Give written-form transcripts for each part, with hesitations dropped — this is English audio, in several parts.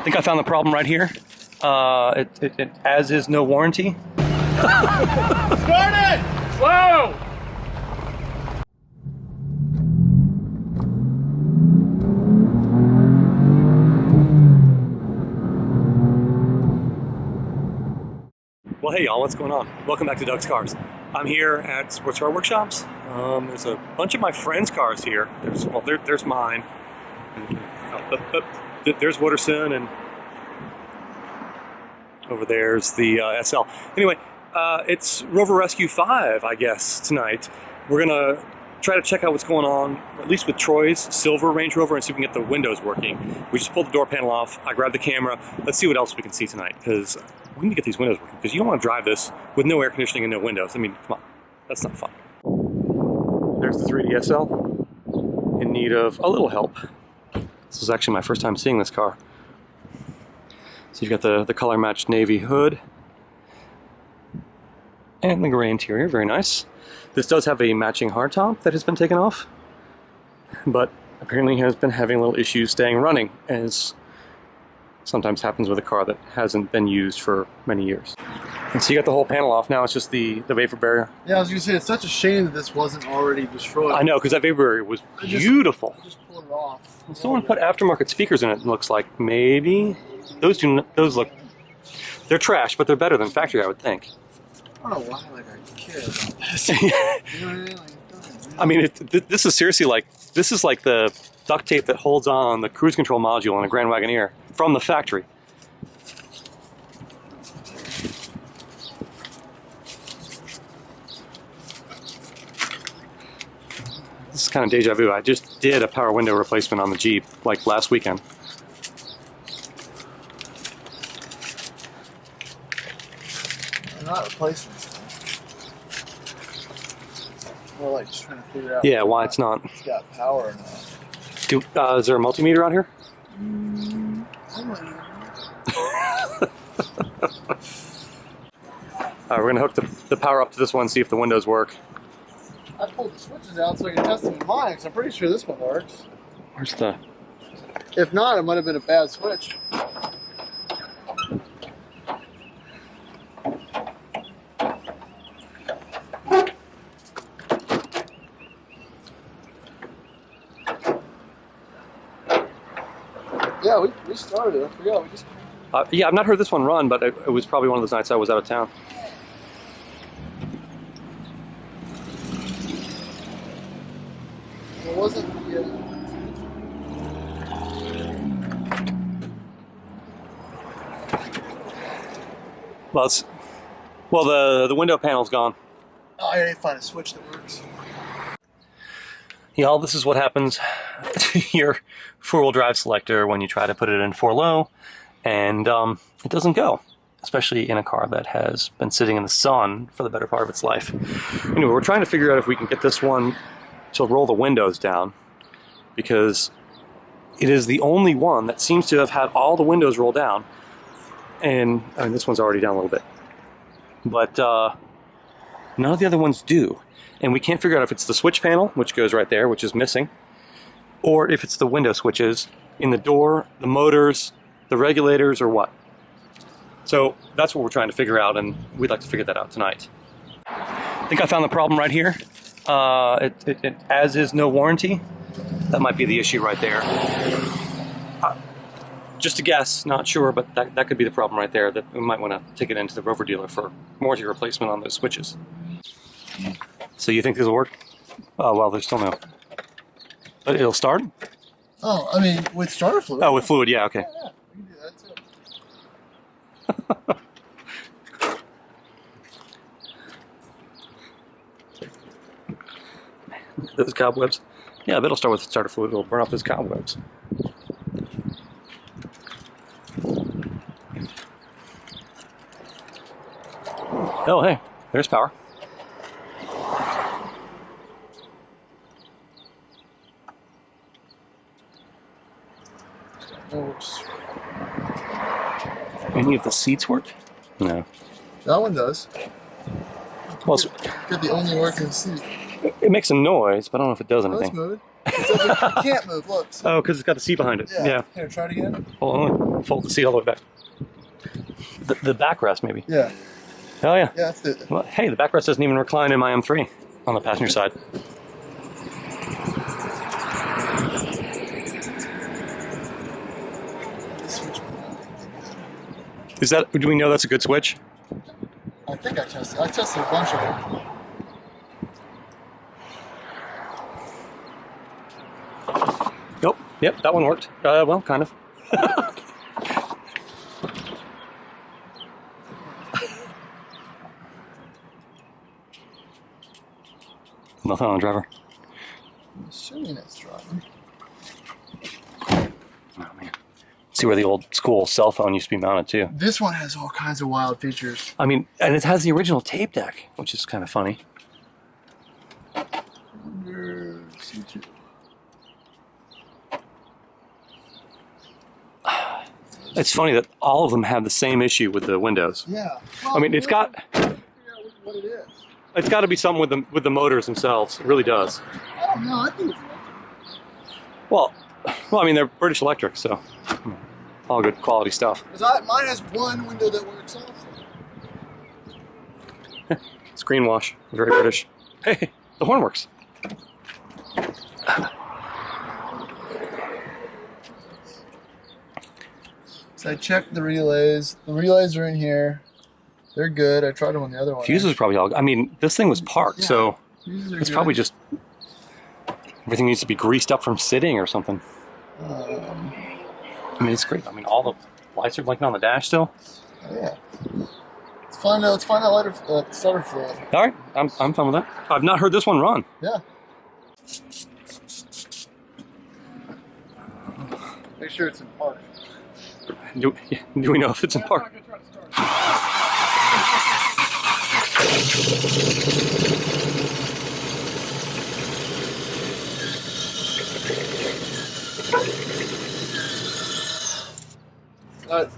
think I found the problem right here. As is no warranty. Start it! Whoa! Well, hey y'all, what's going on? Welcome back to Doug's Cars. I'm here at Sports Car Workshops. There's a bunch of my friends' cars here. There's mine. And, there's Wooderson, and over there's the SL. Anyway, it's Rover Rescue 5, I guess, tonight. We're gonna try to check out what's going on, at least with Troy's silver Range Rover, and see if we can get the windows working. We just pulled the door panel off. I grabbed the camera. Let's see what else we can see tonight, because we need to get these windows working, because you don't want to drive this with no air conditioning and no windows. I mean, come on, that's not fun. There's the 3D SL, in need of a little help. This is actually my first time seeing this car. So you've got the color matched navy hood and the gray interior, very nice. This does have a matching hardtop that has been taken off, but apparently has been having a little issues staying running, as sometimes happens with a car that hasn't been used for many years. And so you got the whole panel off. Now it's just the vapor barrier. Yeah, I was gonna say, it's such a shame that this wasn't already destroyed. I know, because that vapor barrier was beautiful. I just pulled it off. Well, someone put aftermarket speakers in it, looks like. Maybe those look, they're trash, but they're better than factory, I would think. I don't know why I care about this. You know what I mean? I mean, this is seriously this is like the duct tape that holds on the cruise control module on a Grand Wagoneer from the factory. This is kind of deja vu. I just did a power window replacement on the Jeep like last weekend. I'm not replacing this thing. More like just trying to figure out. Yeah, why it's not. It's got power or not. Is there a multimeter out here? We're gonna hook the power up to this one, see if the windows work. I pulled the switches out so I can test them in mine, because I'm pretty sure this one works. Where's the... If not, it might have been a bad switch. Yeah, we started it. I forgot. We just... yeah, I've not heard this one run, but it was probably one of those nights I was out of town. It wasn't the... Well, the window panel's gone. Oh, I didn't find a switch that works. Y'all, this is what happens to your four-wheel drive selector when you try to put it in 4-low, and it doesn't go, especially in a car that has been sitting in the sun for the better part of its life. Anyway, we're trying to figure out if we can get this one to roll the windows down, because it is the only one that seems to have had all the windows roll down. And I mean, this one's already down a little bit, but none of the other ones do. And we can't figure out if it's the switch panel, which goes right there, which is missing, or if it's the window switches in the door, the motors, the regulators, or what. So that's what we're trying to figure out, and we'd like to figure that out tonight. I think I found the problem right here. As is no warranty. That might be the issue right there. Just a guess, not sure, but that could be the problem right there, that we might want to take it into the Rover dealer for warranty replacement on those switches. So you think this will work? Oh, well, there's still no. But it'll start? Oh, I mean, with starter fluid. Oh, with fluid, yeah, okay. Yeah, we can do that too. Those cobwebs? Yeah, it'll start with starter fluid. It'll burn off those cobwebs. Oh, hey, there's power. Any of the seats work? No. That one does. Well, Get the only working seat. it makes a noise, but I don't know if it does Oh, anything. that's moving. You can't move. Look. Oh, because it's got the seat behind it. Yeah. Here, try it again. Hold on. Fold the seat all the way back. The backrest, maybe. Yeah. Oh, yeah. Yeah, that's it. Well, hey, the backrest doesn't even recline in my M3 on the passenger side. Is that? Do we know that's a good switch? I think I tested. I tested a bunch of them. Nope. Yep, that one worked. Well, kind of. Nothing on the driver. I'm assuming it's driving. Oh man. See where the old school cell phone used to be mounted too. This one has all kinds of wild features. I mean, and it has the original tape deck, which is kind of funny. It's funny that all of them have the same issue with the windows. Yeah. Well, I mean, it's got. Figure out what it is. It's got to be something with the motors themselves. It really does. I don't know. I think it's Well, I mean, they're British Electric, so all good quality stuff. mine has one window that works also. It's greenwash. Very British. Hey, the horn works. So I checked the relays. The relays are in here. They're good. I tried them on the other one. Fuses are probably all. I mean, this thing was parked, so it's probably just everything needs to be greased up from sitting or something. I mean, it's great. I mean, all the lights are blinking on the dash still. Yeah. Let's find that lighter starter fluid. All right, I'm fine with that. I've not heard this one run. Yeah. Make sure it's in park. Do we know if it's in park?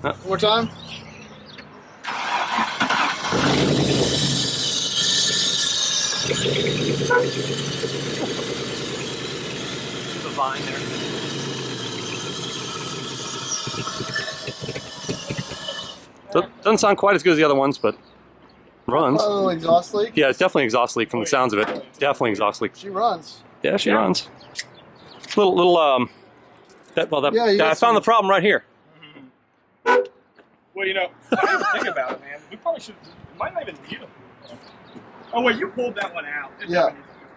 One more time. There's a vine there. Doesn't sound quite as good as the other ones, but runs. Oh, exhaust leak? Yeah, it's definitely exhaust leak from the sounds of it. Definitely exhaust leak. She runs. Yeah, she runs. Little I found the problem right here. Well, you know, I didn't think about it, man. We probably should. We might not even need it. Oh wait, you pulled that one out. Yeah.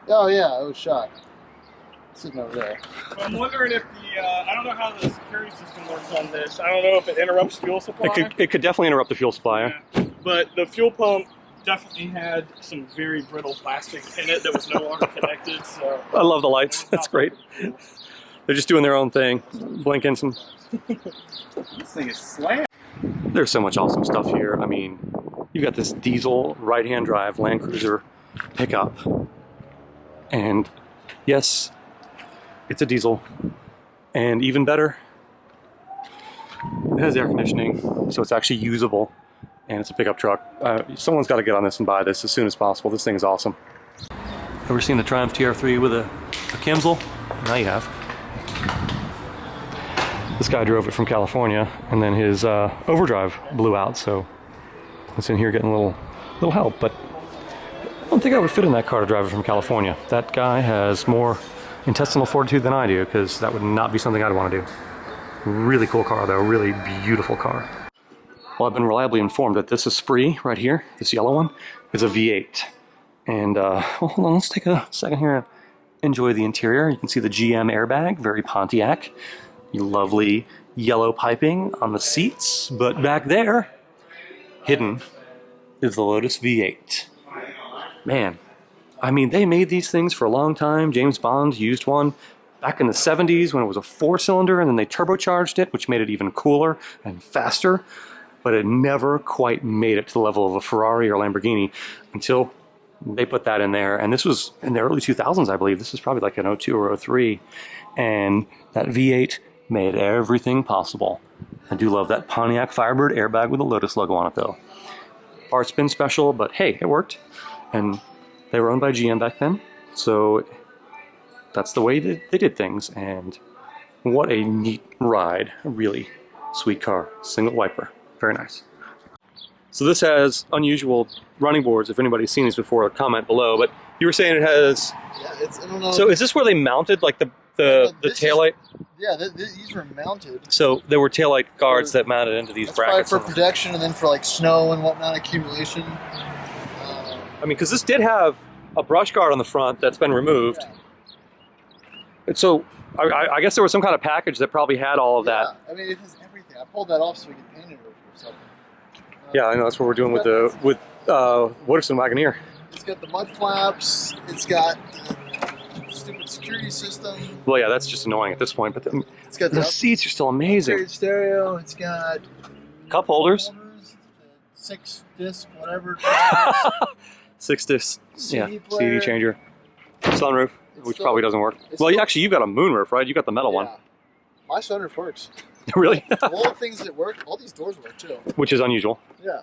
Oh yeah, it was shot. Sitting over there. So I'm wondering if I don't know how the security system works on this. I don't know if it interrupts fuel supply. It could definitely interrupt the fuel supply. Yeah. But the fuel pump definitely had some very brittle plastic in it that was no longer connected. So I love the lights. That's great. They're just doing their own thing, blinking some. This thing is slammed. There's so much awesome stuff here. I mean, you've got this diesel right-hand drive Land Cruiser pickup, and yes, it's a diesel, and even better, it has air conditioning, so it's actually usable, and it's a pickup truck. Someone's got to get on this and buy this as soon as possible. This thing is awesome. Ever seen the Triumph TR3 with a Kimsel? Now you have. This guy drove it from California, and then his overdrive blew out, so it's in here getting a little help, but I don't think I would fit in that car to drive it from California. That guy has more intestinal fortitude than I do, because that would not be something I'd want to do. Really cool car though, really beautiful car. Well, I've been reliably informed that this Esprit right here, this yellow one, is a V8. And well, hold on, let's take a second here and enjoy the interior. You can see the GM airbag, very Pontiac. Lovely yellow piping on the seats, but back there, hidden, is the Lotus V8. Man, I mean, they made these things for a long time. James Bond used one back in the 70s when it was a 4-cylinder, and then they turbocharged it, which made it even cooler and faster, but it never quite made it to the level of a Ferrari or Lamborghini until they put that in there. And this was in the early 2000s, I believe. This is probably like an 02 or 03, and that V8 made everything possible. I do love that Pontiac Firebird airbag with the Lotus logo on it though. Parts been special, but hey, it worked. And they were owned by GM back then, so that's the way that they did things, and what a neat ride. A really sweet car. Single wiper. Very nice. So this has unusual running boards. If anybody's seen these before, comment below. But you were saying it has... Yeah, it's, I don't know. So is this where they mounted like the taillight? Yeah, these were mounted. So there were taillight guards that mounted into these brackets. Probably for protection and then for like snow and whatnot accumulation. I mean, because this did have a brush guard on the front that's been removed. Yeah. And so I guess there was some kind of package that probably had all of that. I mean, it has everything. I pulled that off so we could paint it over or something. Yeah, I know that's what we're doing with the Wooderson Wagoneer. It's got the mud flaps. It's got stupid security system. Well, yeah, that's just annoying at this point. But It's got the seats are still amazing. upgraded stereo. It's got Cup holders. 6-disc, whatever. 6-disc, yeah, CD player. CD changer, sunroof, which still- probably doesn't work. it's Well, still- actually, you've got a moonroof, right? You got the metal one. Yeah. My sunroof works. Really? All the things that work, all these doors work too. Which is unusual. Yeah.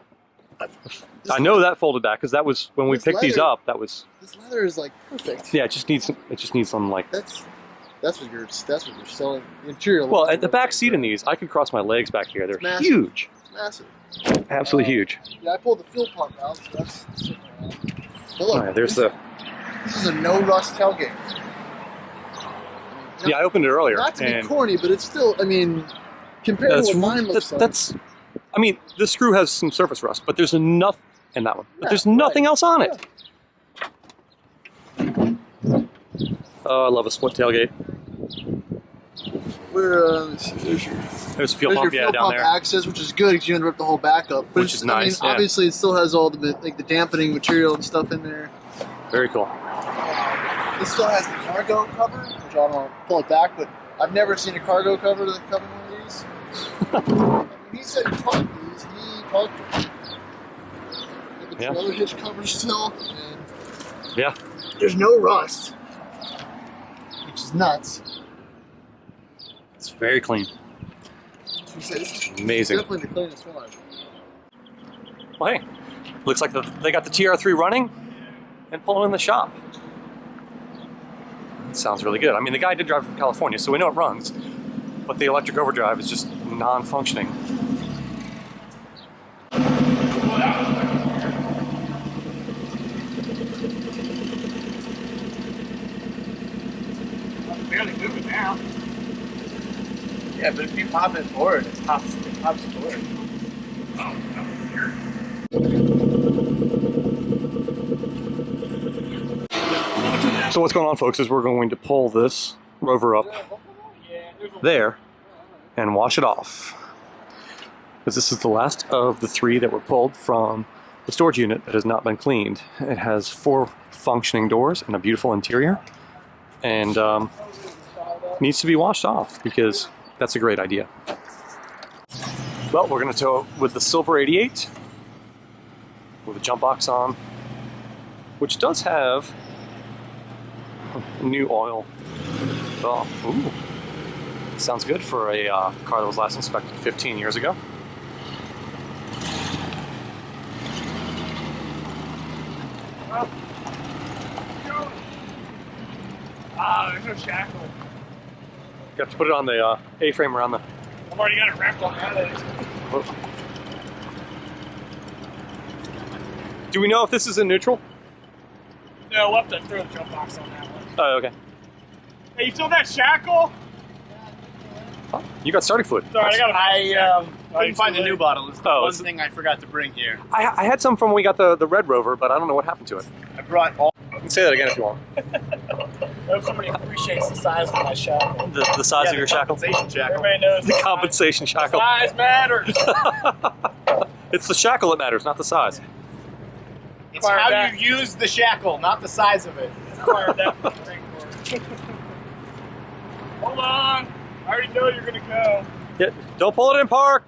I know that folded back because that was when we This picked these leather- up. That was This leather is like perfect. yeah. It just needs some like. That's what you're selling. The interior. Well, looks at the perfect. back seat in these, I could cross my legs back here. They're It's massive. huge, It's massive. absolutely huge. Yeah, I pulled the fuel pump out, so that's sitting around. But look, All right, there's this is a no rust tailgate. yeah. I opened it earlier, Not to be and corny, but it's still. I mean, compared to what mine looks like. that's. I mean, the screw has some surface rust, but there's enough in that one. But Yeah, there's nothing right. else on it. Oh, I love a split tailgate. There's a fuel pump, yeah, down there. access, which is good because you interrupt the whole backup. But Which is nice, I mean, yeah. obviously, it still has all the like the dampening material and stuff in there. Very cool. It still has the cargo cover, which I don't know, pull it back, but I've never seen a cargo cover that cover one of these. When he said he parked these, he parked them. The Yeah. leather hitch cover still, and Yeah. there's no rust, which is nuts. It's very clean. So we say this is Amazing. definitely the cleanest one. Well, hey, looks like they got the TR3 running and pulling in the shop. That sounds really good. I mean, the guy did drive from California, so we know it runs. But the electric overdrive is just non-functioning. Barely moving now. Yeah, but if you pop it forward, it pops forward. So what's going on, folks, is we're going to pull this Rover up there and wash it off. Because this is the last of the 3 that were pulled from the storage unit that has not been cleaned. It has 4 functioning doors and a beautiful interior. And needs to be washed off because that's a great idea. Well, we're going to tow it with the Silver 88 with a jump box on, which does have new oil. Oh, ooh. Sounds good for a car that was last inspected 15 years ago. There's no shackle. You have to put it on the A-frame around the... I've already got it wrapped on that edge. Oh. Do we know if this is in neutral? No, we'll have to throw the jump box on that one. Oh, okay. Hey, you still that shackle? Oh, you got starting fluid. Sorry, I Couldn't find the new bottle. It's the Oh, one it's- thing I forgot to bring here. I had some from when we got the Red Rover, but I don't know what happened to it. I brought all. You can say that again if you want. I hope somebody appreciates the size of my shackle. The size of your shackle? Compensation shackle. Everybody knows The compensation shackle. size matters. It's the shackle that matters, not the size. It's Acquired how that. you use the shackle, not the size of it. Acquired that from the Marine Corps. Hold on. I already know you're going to go. Yeah, don't pull it in park.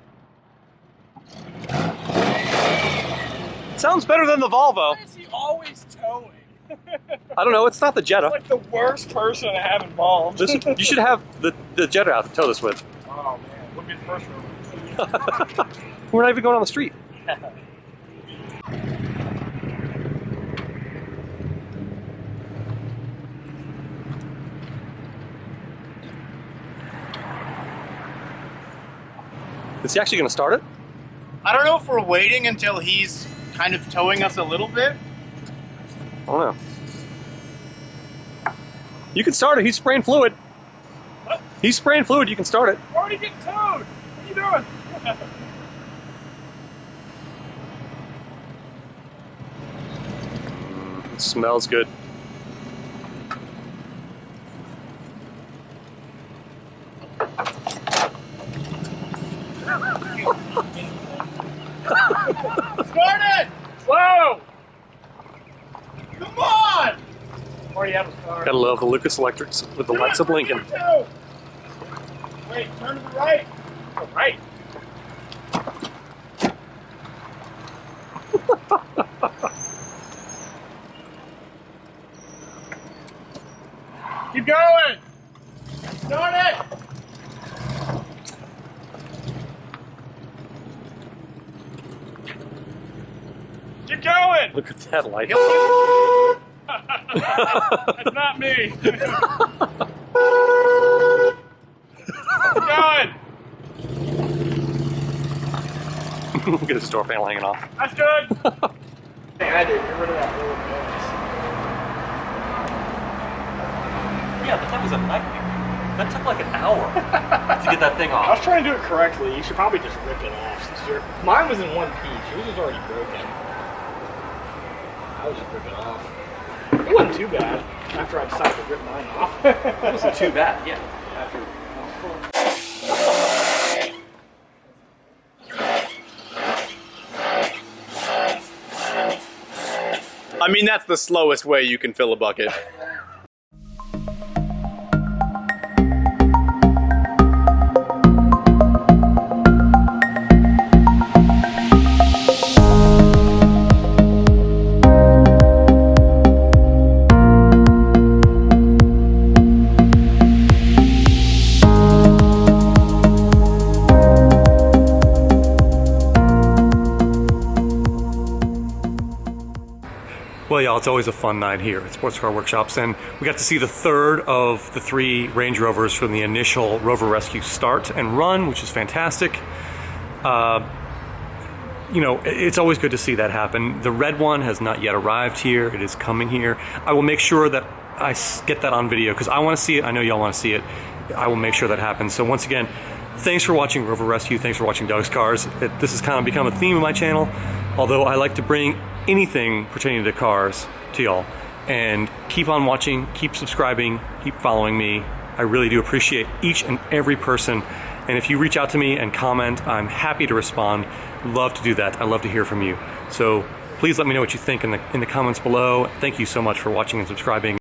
Sounds better than the Volvo. Why is he always towing? I don't know, it's not the Jetta. He's like the worst person to have involved. You should have the Jetta out to tow this with. Oh man, would be the first one. We're not even going on the street. Is he actually going to start it? I don't know if we're waiting until he's kind of towing us a little bit. I don't know. You can start it. He's spraying fluid. What? He's spraying fluid. You can start it. We're already getting towed. What are you doing? It smells good. Start it! Whoa! Come on! Already out of the car. Gotta love the Lucas Electrics with the lights of Lincoln. Wait, turn to the right. All right. Keep going! Start it! Keep going. Look at that light. That's not me. Keep going. Look at his door panel hanging off. That's good. Dang, I did. Get rid of that little noise. Yeah, but that was a nightmare. That took like an hour to get that thing I off. was trying to do it correctly. You should probably just rip it off. Since mine was in one piece. Yours was already broken. I was just ripping it off. It wasn't too bad after I decided to rip mine off. It wasn't too bad, yeah. I mean, that's the slowest way you can fill a bucket. Well, y'all, it's always a fun night here at Sports Car Workshops, and we got to see the third of the 3 Range Rovers from the initial Rover Rescue start and run, which is fantastic. You know, it's always good to see that happen. The red one has not yet arrived here. It is coming here. I will make sure that I get that on video because I want to see it. I know y'all want to see it. I will make sure that happens. So once again, thanks for watching Rover Rescue. Thanks for watching Doug's Cars. This has kind of become a theme of my channel, although I like to bring anything pertaining to cars to y'all. And keep on watching, keep subscribing, keep following me. I really do appreciate each and every person. And if you reach out to me and comment, I'm happy to respond. Love to do that. I love to hear from you. So please let me know what you think in the comments below. Thank you so much for watching and subscribing.